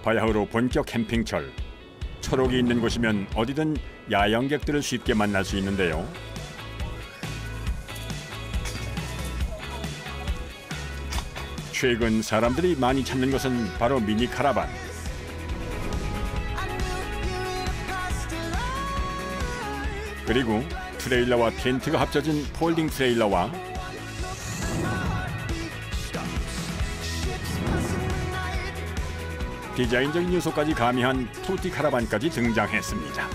바야흐로 본격 캠핑철. 초록이 있는 곳이면 어디든 야영객들을 쉽게 만날 수 있는데요. 최근 사람들이 많이 찾는 것은 바로 미니 카라반. 그리고 트레일러와 텐트가 합쳐진 폴딩 트레일러와 디자인적인 요소까지 가미한 토티 카라반까지 등장했습니다.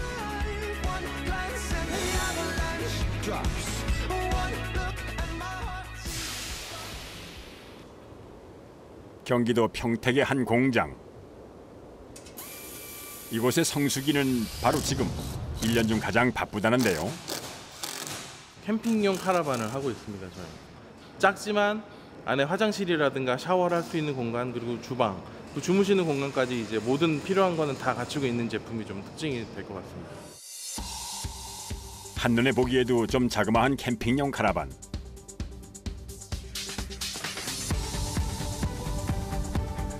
경기도 평택의 한 공장. 이곳의 성수기는 바로 지금 1년 중 가장 바쁘다는데요. 캠핑용 카라반을 하고 있습니다. 저희 작지만 안에 화장실이라든가 샤워를 할 수 있는 공간, 그리고 주방, 또 주무시는 공간까지 이제 모든 필요한 거는 다 갖추고 있는 제품이 좀 특징이 될 것 같습니다. 한눈에 보기에도 좀 자그마한 캠핑용 카라반.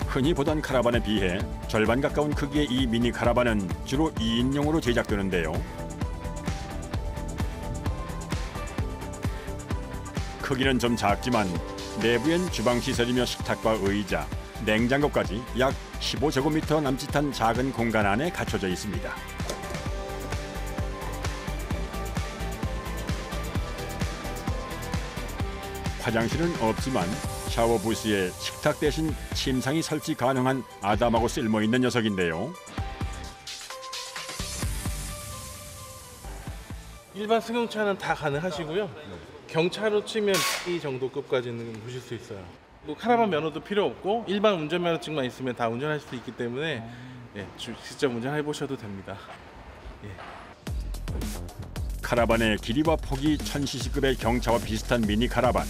흔히 보던 카라반에 비해 절반 가까운 크기의 이 미니 카라반은 주로 2인용으로 제작되는데요. 크기는 좀 작지만 내부엔 주방시설이며 식탁과 의자, 냉장고까지 약 15제곱미터 남짓한 작은 공간 안에 갖춰져 있습니다. 화장실은 없지만 샤워 부스에 식탁 대신 침상이 설치 가능한 아담하고 쓸모있는 녀석인데요. 일반 승용차는 다 가능하시고요. 경차로 치면 B 정도 급까지는 보실 수 있어요. 뭐 카라반 면허도 필요 없고 일반 운전면허증만 있으면 다 운전할 수 있기 때문에 예, 직접 운전해 보셔도 됩니다. 예. 카라반의 길이와 폭이 1000cc급의 경차와 비슷한 미니 카라반.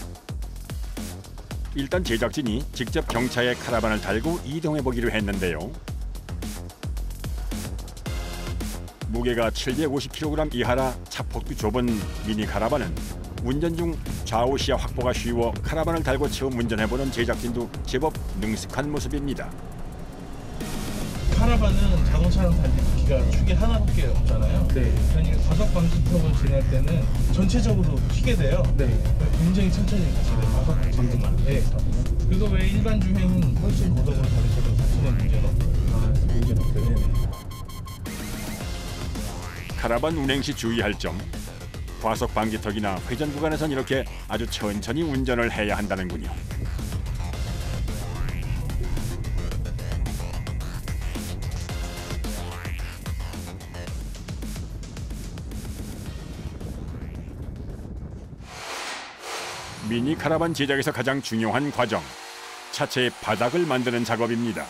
일단 제작진이 직접 경차에 카라반을 달고 이동해보기로 했는데요. 무게가 750kg 이하라 차폭도 좁은 미니 카라반은 운전 중 좌우 시야 확보가 쉬워 카라반을 달고 처음 운전해보는 제작진도 제법 능숙한 모습입니다. 카라반은 자동차랑 달리 바퀴가 축이 하나밖에 없잖아요. 네. 그러니까 과속 방지턱을 지날 때는 전체적으로 튀게 돼요. 네. 굉장히 천천히 가시게 돼요. 과속 방지턱만. 네. 그거 외에 일반 주행은 훨씬 고속으로 달리셔도 사실은 문제는 없어요. 문제는 없어요. 카라반 운행 시 주의할 점. 과속 방지턱이나 회전 구간에선 이렇게 아주 천천히 운전을 해야 한다는군요. 미니 카라반 제작에서 가장 중요한 과정, 차체의 바닥을 만드는 작업입니다.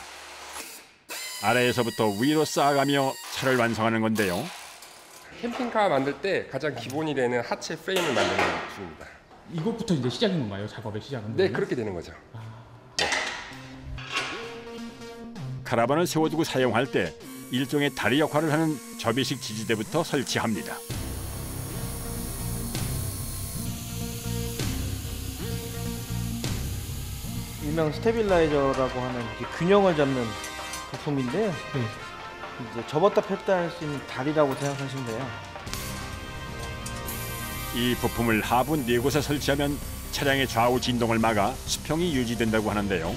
아래에서부터 위로 쌓아가며 차를 완성하는 건데요. 캠핑카 만들 때 가장 기본이 되는 하체 프레임을 만드는 중입니다. 이것부터 이제 시작인 건가요? 작업의 시작은? 네, 그렇게 되는 거죠. 카라반을 세워두고 사용할 때 일종의 다리 역할을 하는 접이식 지지대부터 설치합니다. 일명 스테빌라이저라고 하는 균형을 잡는 부품인데요. 네. 이제 접었다 폈다 할 수 있는 다리라고 생각하시면 돼요. 이 부품을 하부 4곳에 설치하면 차량의 좌우 진동을 막아 수평이 유지된다고 하는데요.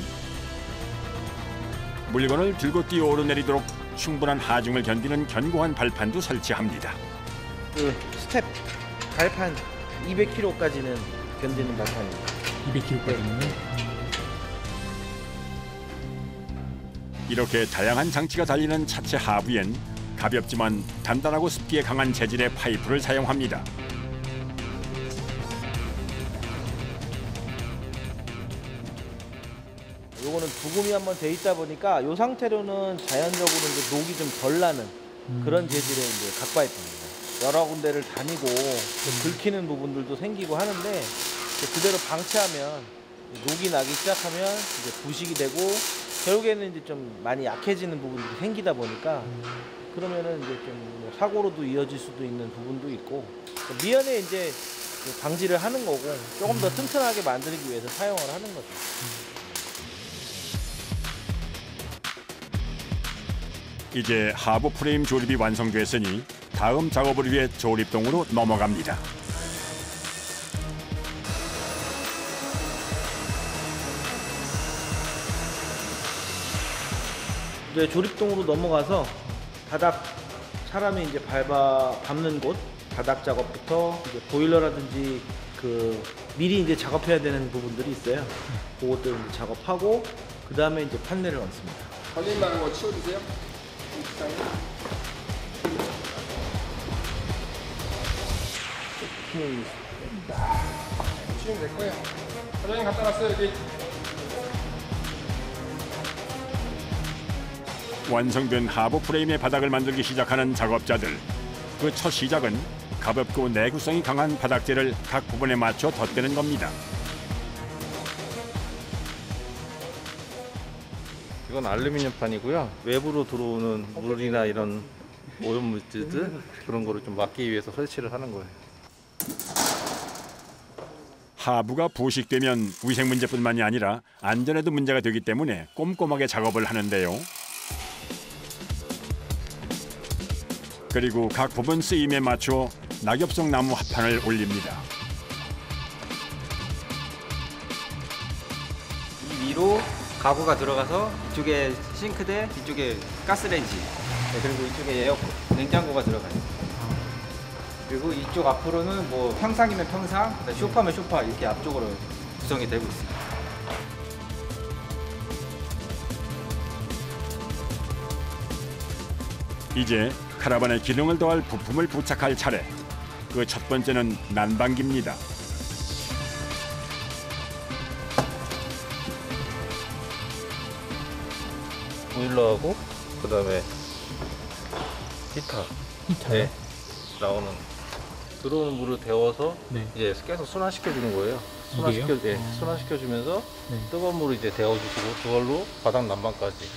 물건을 들고 뛰어 오르내리도록 충분한 하중을 견디는 견고한 발판도 설치합니다. 그 스텝 발판 200kg까지는 견디는 발판입니다. 200kg까지는? 네. 이렇게 다양한 장치가 달리는 차체 하부엔 가볍지만 단단하고 습기에 강한 재질의 파이프를 사용합니다. 요거는 부금이 한번 돼 있다 보니까 이 상태로는 자연적으로 이제 녹이 좀 덜 나는 그런 재질의 이제 각파이프입니다. 여러 군데를 다니고 긁히는 부분들도 생기고 하는데 그대로 방치하면 녹이 나기 시작하면 이제 부식이 되고 결국에는 이제 좀 많이 약해지는 부분들이 생기다 보니까 그러면은 이제 좀 뭐 사고로도 이어질 수도 있는 부분도 있고 미연에 이제 방지를 하는 거고 조금 더 튼튼하게 만들기 위해서 사용을 하는 거죠. 이제 하부 프레임 조립이 완성됐으니 다음 작업을 위해 조립동으로 넘어갑니다. 이제 조립동으로 넘어가서 바닥 사람이 이제 밟는 곳 바닥 작업부터 이제 보일러라든지 미리 이제 작업해야 되는 부분들이 있어요. 그것들 이제 작업하고 그 다음에 이제 판넬을 얹습니다. 걸림 많은 거 치워주세요. 치우면 될 거예요. 사장님 갖다 놨어요 여기. 완성된 하부 프레임의 바닥을 만들기 시작하는 작업자들. 그 첫 시작은 가볍고 내구성이 강한 바닥재를 각 부분에 맞춰 덧대는 겁니다. 이건 알루미늄판이고요. 외부로 들어오는 물이나 이런 오염물질들 그런 거를 좀 막기 위해서 설치를 하는 거예요. 하부가 부식되면 위생 문제뿐만이 아니라 안전에도 문제가 되기 때문에 꼼꼼하게 작업을 하는데요. 그리고 각 부분 쓰임에 맞춰 낙엽성 나무 합판을 올립니다. 이 위로 가구가 들어가서 이쪽에 싱크대, 이쪽에 가스레인지, 네, 그리고 이쪽에 에어컨, 냉장고가 들어가요. 그리고 이쪽 앞으로는 뭐 평상이면 평상, 소파면 소파 이렇게 앞쪽으로 구성이 되고 있습니다. 이제 카라반에 기능을 더할 부품을 부착할 차례. 그 첫 번째는 난방기입니다. 보일러하고 그다음에 히터. 히터요? 네. 나오는 들어오는 물을 데워서 네. 이제 계속 순환시켜 주는 거예요. 이게요? 순환시켜 주면서 네. 뜨거운 물을 이제 데워 주시고 그걸로 바닥 난방까지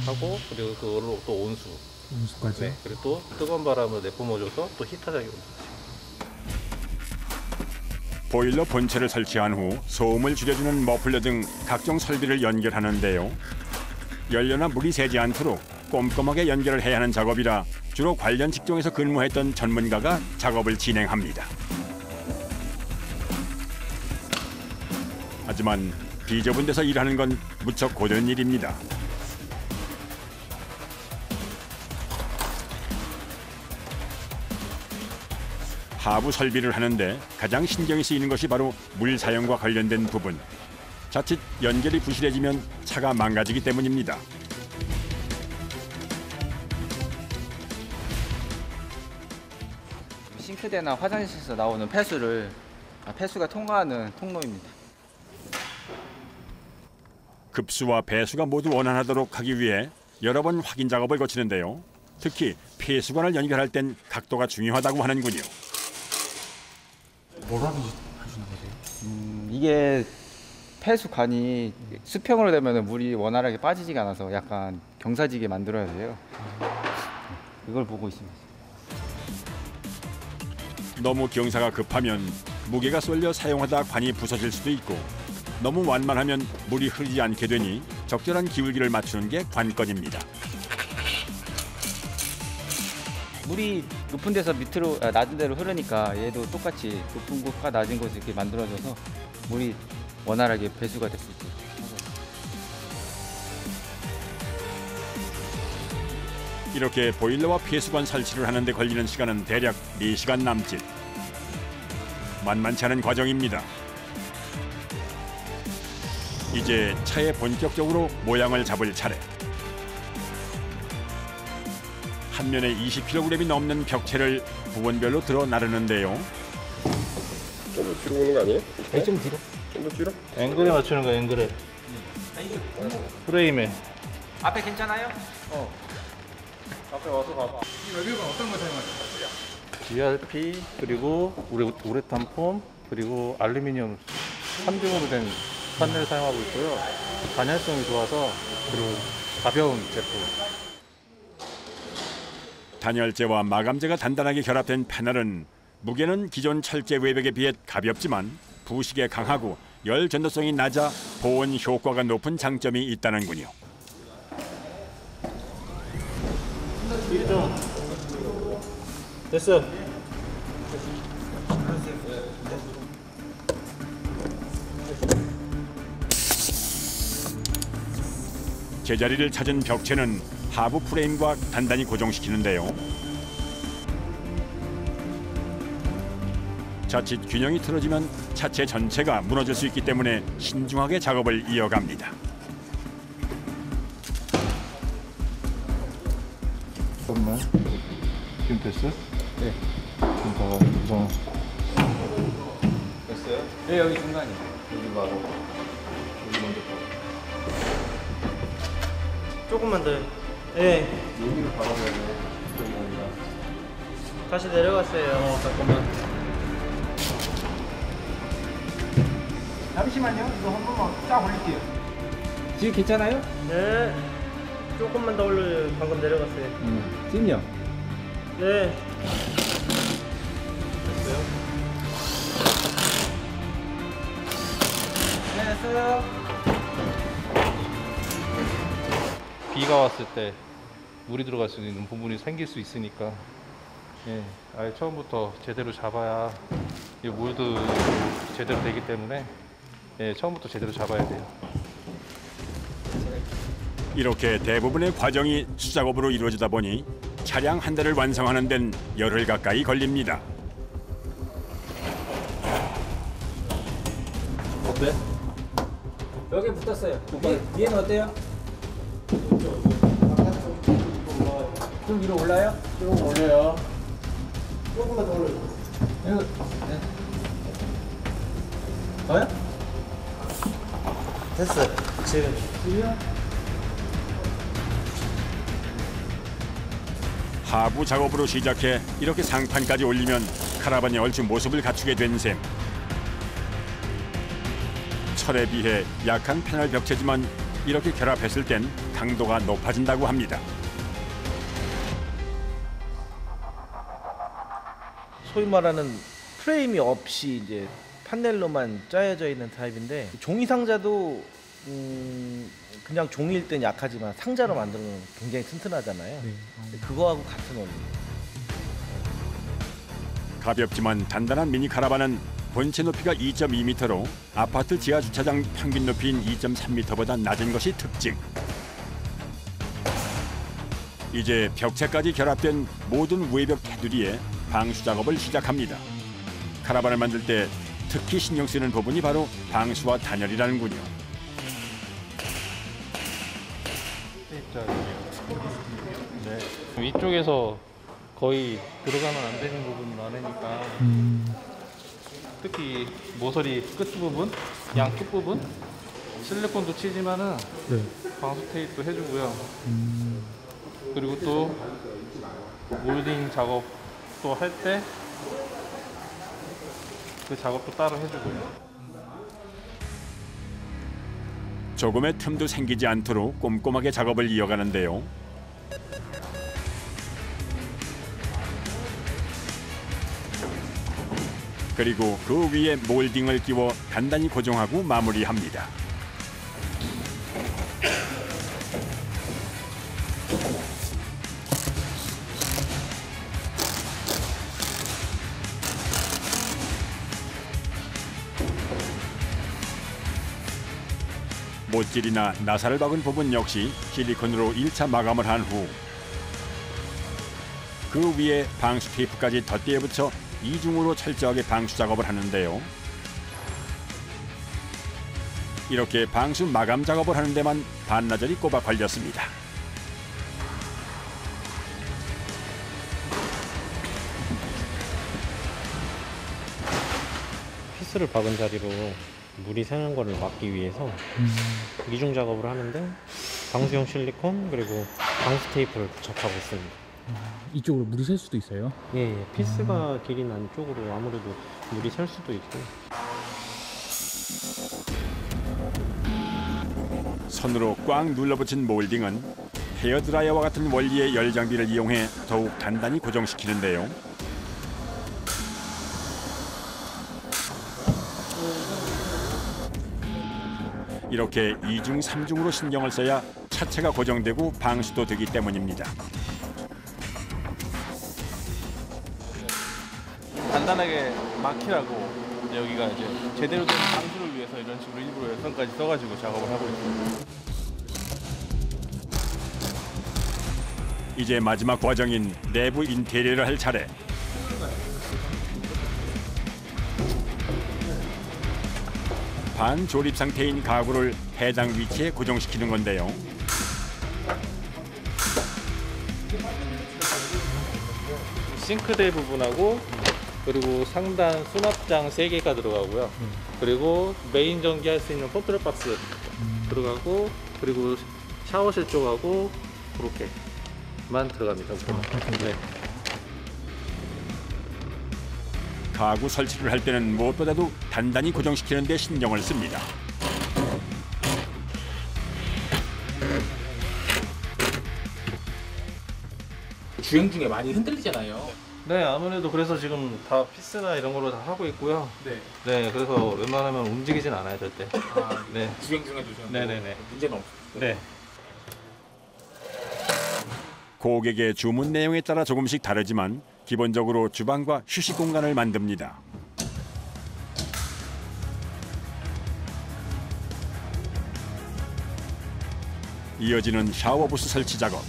하고 그리고 그걸로 또 온수. 온수까지. 네. 그리고 또 뜨거운 바람을 내뿜어줘서 또 히터작용을. 보일러 본체를 설치한 후 소음을 줄여주는 머플러 등 각종 설비를 연결하는데요. 연료나 물이 새지 않도록 꼼꼼하게 연결을 해야 하는 작업이라 주로 관련 직종에서 근무했던 전문가가 작업을 진행합니다. 하지만 비좁은 데서 일하는 건 무척 고된 일입니다. 하부 설비를 하는데 가장 신경이 쓰이는 것이 바로 물 사용과 관련된 부분. 자칫 연결이 부실해지면 차가 망가지기 때문입니다. 싱크대나 화장실에서 나오는 폐수가 통과하는 통로입니다. 급수와 배수가 모두 원활하도록 하기 위해 여러 번 확인 작업을 거치는데요. 특히 폐수관을 연결할 땐 각도가 중요하다고 하는군요. 뭘 하시는 거세요? 이게 폐수관이 수평으로 되면 물이 원활하게 빠지지가 않아서 약간 경사지게 만들어야 돼요. 이걸 보고 있습니다. 너무 경사가 급하면 무게가 쏠려 사용하다 관이 부서질 수도 있고 너무 완만하면 물이 흐르지 않게 되니 적절한 기울기를 맞추는 게 관건입니다. 물이 높은 데서 밑으로 낮은 데로 흐르니까 얘도 똑같이 높은 곳과 낮은 곳을 이렇게 만들어줘서 물이 원활하게 배수가 될 수 있게. 이렇게 보일러와 폐수관 설치를 하는데 걸리는 시간은 대략 4시간 남짓. 만만치 않은 과정입니다. 이제 차에 본격적으로 모양을 잡을 차례. 한 면에 20kg이 넘는 벽체를 부분별로 들어 나르는데요. 좀 더 뒤로 오는 거 아니에요? 좀 뒤로. 좀 더 뒤로? 앵글에 맞추는 거야, 앵글에. 프레임에. 앞에 괜찮아요? 앞에 와서 봐봐. 이 외벽은 어떤 거 사용하세요? GRP 그리고 우레탄 폼 그리고 알루미늄 3중으로 된 판넬을 사용하고 있고요. 단열성이 좋아서 그리고 가벼운 제품. 단열재와 마감재가 단단하게 결합된 패널은 무게는 기존 철제 외벽에 비해 가볍지만 부식에 강하고 열 전도성이 낮아 보온 효과가 높은 장점이 있다는군요. 됐어. 제자리를 찾은 벽체는 하부 프레임과 단단히 고정시키는데요. 자칫 균형이 틀어지면 차체 전체가 무너질 수 있기 때문에 신중하게 작업을 이어갑니다. 잠깐만. 지금 됐어? 네. 지금 다 우선 됐어요? 네, 여기 중간이에요. 여기 바로 여기 먼저 바로. 조금만 더요. 예. 여기를 바라봐야 돼. 여기 아니라. 다시 내려갔어요. 잠깐만. 잠시만요. 이거 한 번만 쫙 올릴게요. 지금 괜찮아요? 네. 조금만 더 올려요. 방금 내려갔어요. 지금요? 네. 네, 됐어요. 비가 왔을 때 물이 들어갈 수 있는 부분이 생길 수 있으니까 예, 아예 처음부터 제대로 잡아야 이 물도 제대로 되기 때문에 예, 처음부터 제대로 잡아야 돼요. 이렇게 대부분의 과정이 수작업으로 이루어지다 보니 차량 한 대를 완성하는 데는 열흘 가까이 걸립니다. 어때? 여기 붙었어요. 위에는 어때요? 좀 위로 올라요? 좀 올려요. 조금만 더 올려요. 네. 더요? 됐어. 지금. 하부 작업으로 시작해 이렇게 상판까지 올리면 카라반이 얼추 모습을 갖추게 된 셈. 철에 비해 약한 패널 벽체지만 이렇게 결합했을 땐 강도가 높아진다고 합니다. 소위 말하는 프레임이 없이 이제 판넬로만 짜여져 있는 타입인데 종이 상자도 그냥 종이일 땐 약하지만 상자로 만들면 굉장히 튼튼하잖아요. 그거하고 같은 원리예요. 가볍지만 단단한 미니 카라반은 본체 높이가 2.2m로 아파트 지하 주차장 평균 높이인 2.3m보다 낮은 것이 특징. 이제 벽체까지 결합된 모든 외벽 테두리에 방수 작업을 시작합니다. 카라반을 만들 때 특히 신경 쓰는 부분이 바로 방수와 단열이라는군요. 네. 위쪽에서 거의 들어가면 안 되는 부분이 많으니까 특히 모서리 끝 부분, 양끝 부분 실리콘도 치지만은 방수 테이프도 해주고요. 그리고 또 몰딩 작업도 할 때 그 작업도 따로 해주고요. 조금의 틈도 생기지 않도록 꼼꼼하게 작업을 이어가는데요. 그리고 그 위에 몰딩을 끼워 단단히 고정하고 마무리합니다. 못질이나 나사를 박은 부분 역시 실리콘으로 1차 마감을 한 후 그 위에 방수 테이프까지 덧대어 붙여 이중으로 철저하게 방수 작업을 하는데요. 이렇게 방수 마감 작업을 하는 데만 반나절이 꼬박 걸렸습니다. 피스를 박은 자리로 물이 새는 거를 막기 위해서 이중 작업을 하는데 방수용 실리콘 그리고 방수 테이프를 부착하고 있습니다. 이쪽으로 물이 셀 수도 있어요? 예, 피스가 길이 난 쪽으로 아무래도 물이 셀 수도 있고. 손으로 꽉 눌러붙인 몰딩은 헤어드라이어와 같은 원리의 열 장비를 이용해 더욱 단단히 고정시키는데요. 이렇게 2중, 3중으로 신경을 써야 차체가 고정되고 방수도 되기 때문입니다. 단단하게 막히라고 여기가 이제 제대로 된 방수를 위해서 이런 식으로 일부러 열선까지 써가지고 작업을 하고 있습니다. 이제 마지막 과정인 내부 인테리어를 할 차례. 반조립 상태인 가구를 해당 위치에 고정시키는 건데요. 싱크대 부분하고 그리고 상단 수납장 3개가 들어가고요. 그리고 메인 전기할 수 있는 컨트롤 박스 들어가고 그리고 샤워실 쪽하고 그렇게만 들어갑니다. 네. 가구 설치를 할 때는 무엇보다도 단단히 고정시키는 데 신경을 씁니다. 주행 중에 많이 흔들리잖아요. 네, 아무래도 그래서 지금 다 피스나 이런 걸로 다 하고 있고요. 네. 네, 그래서 웬만하면 움직이진 않아요, 절대. 아, 네. 주행 중에도 좀 네네네. 문제는 없어요. 네. 고객의 주문 내용에 따라 조금씩 다르지만 기본적으로 주방과 휴식 공간을 만듭니다. 이어지는 샤워부스 설치 작업.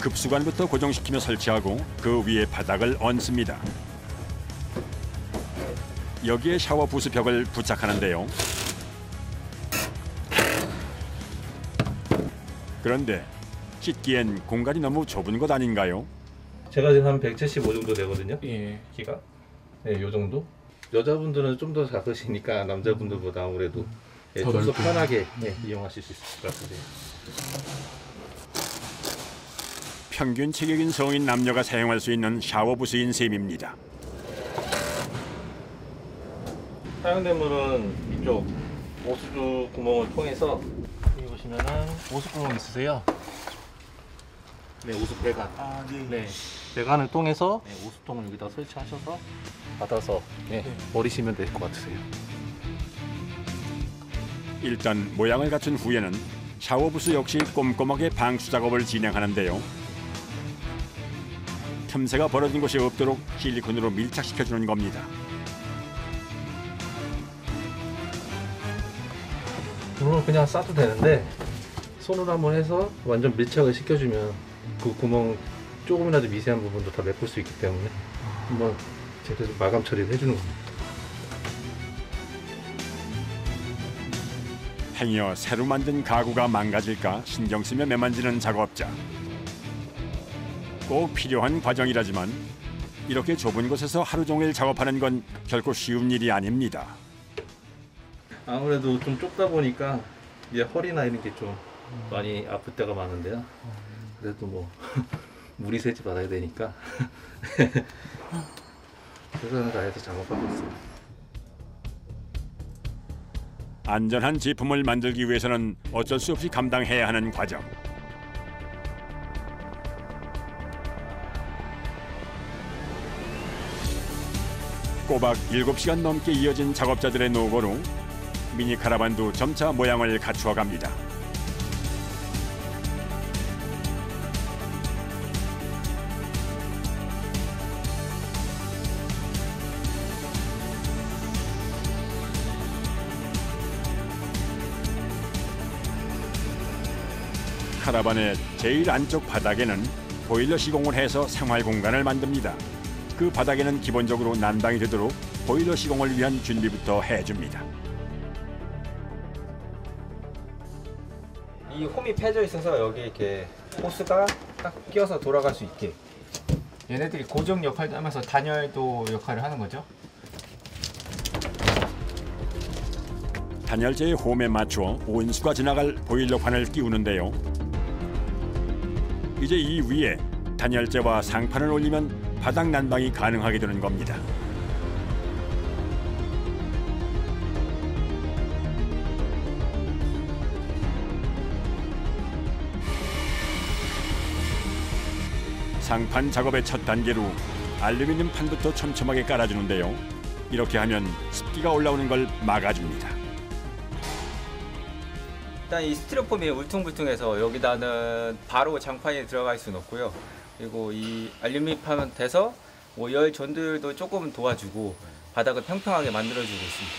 급수관부터 고정시키며 설치하고 그 위에 바닥을 얹습니다. 여기에 샤워부스 벽을 부착하는데요. 그런데 씻기엔 공간이 너무 좁은 것 아닌가요? 제가 지금 한 175 정도 되거든요. 예. 키가. 네, 요 정도. 여자분들은 좀 더 작으시니까 남자분들보다 아무래도 예, 더 좀 더 넓게. 편하게 이용하실 수 있을 것 같아요. 평균 체격인 성인 남녀가 사용할 수 있는 샤워부스인 셈입니다. 사용된 물은 이쪽 오수주 구멍을 통해서 여기 보시면은 오수 구멍 있으세요? 네, 오수 배관. 아, 네. 네, 배관을 통해서 네, 오수통을 여기다 설치하셔서 받아서 네, 버리시면 될 것 같으세요. 일단 모양을 갖춘 후에는 샤워부스 역시 꼼꼼하게 방수 작업을 진행하는데요. 틈새가 벌어진 곳이 없도록 실리콘으로 밀착시켜주는 겁니다. 물을 그냥 싸도 되는데 손으로 한번 해서 완전 밀착을 시켜주면 그 구멍 조금이라도 미세한 부분도 다 메꿀 수 있기 때문에 한번 제대로 마감 처리를 해주는 겁니다. 행여 새로 만든 가구가 망가질까 신경 쓰며 매만지는 작업자. 꼭 필요한 과정이라지만 이렇게 좁은 곳에서 하루 종일 작업하는 건 결코 쉬운 일이 아닙니다. 아무래도 좀 좁다 보니까 이제 허리나 이런 게 좀 많이 아플 때가 많은데요. 그래도 뭐 물이 새지 말아야 되니까 최선을 다해서 작업하고 있습니다. 안전한 제품을 만들기 위해서는 어쩔 수 없이 감당해야 하는 과정. 꼬박 7시간 넘게 이어진 작업자들의 노고로 미니 카라반도 점차 모양을 갖추어 갑니다. 카라반의 제일 안쪽 바닥에는 보일러 시공을 해서 생활 공간을 만듭니다. 그 바닥에는 기본적으로 난방이 되도록 보일러 시공을 위한 준비부터 해줍니다. 이 홈이 패져 있어서 여기 이렇게 호스가 딱 끼어서 돌아갈 수 있게. 얘네들이 고정 역할도 하면서 단열도 역할을 하는 거죠. 단열재의 홈에 맞추어 온수가 지나갈 보일러판을 끼우는데요. 이제 이 위에 단열재와 상판을 올리면 바닥 난방이 가능하게 되는 겁니다. 상판 작업의 첫 단계로 알루미늄 판부터 촘촘하게 깔아주는데요. 이렇게 하면 습기가 올라오는 걸 막아줍니다. 일단 이 스티로폼이 울퉁불퉁해서 여기다는 바로 장판이 들어갈 수는 없고요. 그리고 이 알루미늄 돼서 뭐 열 전도율도 조금 도와주고 바닥을 평평하게 만들어주고 있습니다.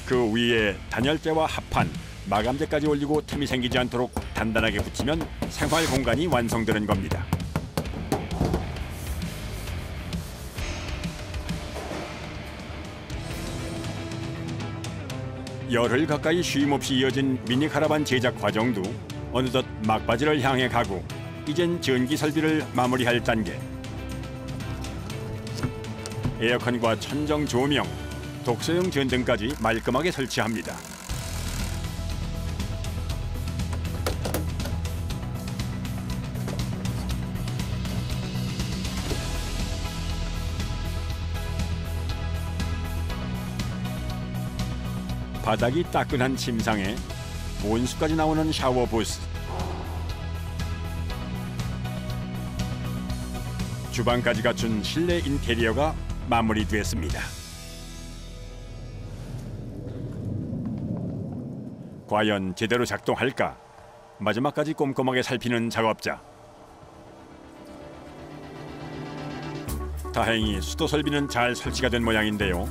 그 위에 단열재와 합판, 마감재까지 올리고 틈이 생기지 않도록 단단하게 붙이면 생활 공간이 완성되는 겁니다. 열흘 가까이 쉼없이 이어진 미니 카라반 제작 과정도 어느덧 막바지를 향해 가고 이젠 전기 설비를 마무리할 단계. 에어컨과 천정 조명, 독서용 전등까지 말끔하게 설치합니다. 바닥이 따끈한 침상에 온수까지 나오는 샤워 부스. 주방까지 갖춘 실내 인테리어가 마무리됐습니다. 과연 제대로 작동할까? 마지막까지 꼼꼼하게 살피는 작업자. 다행히 수도 설비는 잘 설치가 된 모양인데요.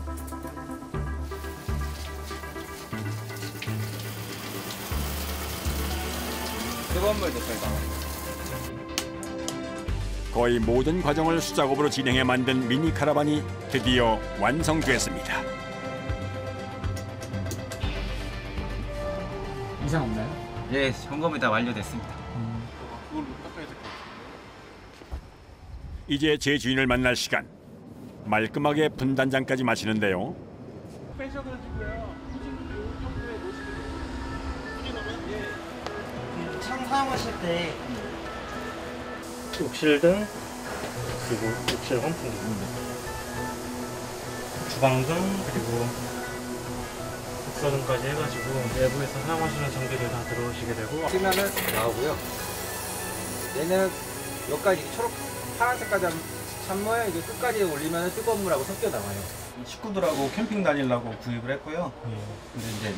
뜨거운 물도 잘 나와요. 거의 모든 과정을 수작업으로 진행해 만든 미니 카라반이 드디어 완성됐습니다. 이상 없나요? 예, 점검이 다 완료됐습니다. 그걸로 닦아야 될 것 같아요. 이제 제 주인을 만날 시간. 말끔하게 분단장까지 마시는데요. 빼셔가지고요. 후진을 요 정도에 놓으시면 후진으로 창 사용하실 때 욕실등 그리고 욕실 환풍기, 주방등 그리고 독서등까지 해가지고 내부에서 사용하시는 전기를 다 들어오시게 되고 쓰면은 나오고요. 얘는 여기까지 초록 파란색까지 찬물에 이제 끝까지 올리면 뜨거운 물하고 섞여 나와요. 식구들하고 캠핑 다니려고 구입을 했고요. 근데 이제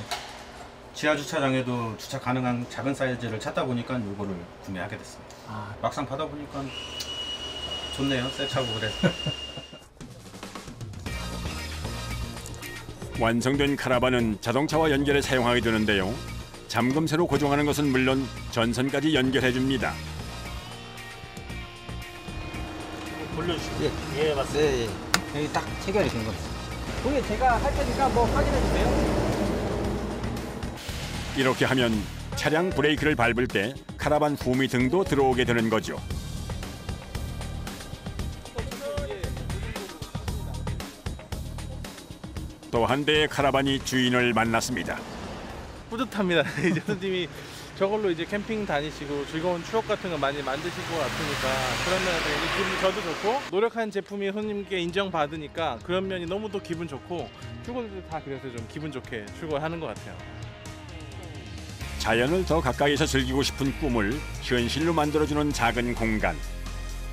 지하 주차장에도 주차 가능한 작은 사이즈를 찾다 보니까 이거를 구매하게 됐습니다. 막상 받아보니까 좋네요. 새 차고 그래서. 완성된 카라반은 자동차와 연결해 사용하게 되는데요. 잠금쇠로 고정하는 것은 물론 전선까지 연결해 줍니다. 돌려주시고 예 맞습니다. 네, 여기 딱 체결이 된 겁니다. 그게 제가 할 테니까 한번 확인해 주세요. 이렇게 하면 차량 브레이크를 밟을 때 카라반 후미 등도 들어오게 되는 거죠. 또 한 대의 카라반이 주인을 만났습니다. 뿌듯합니다. 이제 손님이 저걸로 이제 캠핑 다니시고 즐거운 추억 같은 거 많이 만드실 것 같으니까 그런 면에서 기분 저도 좋고 노력한 제품이 손님께 인정받으니까 그런 면이 너무 또 기분 좋고 출근들 다 그래서 좀 기분 좋게 출근하는 것 같아요. 자연을 더 가까이서 즐기고 싶은 꿈을 현실로 만들어주는 작은 공간.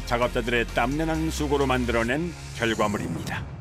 작업자들의 땀내나는 수고로 만들어낸 결과물입니다.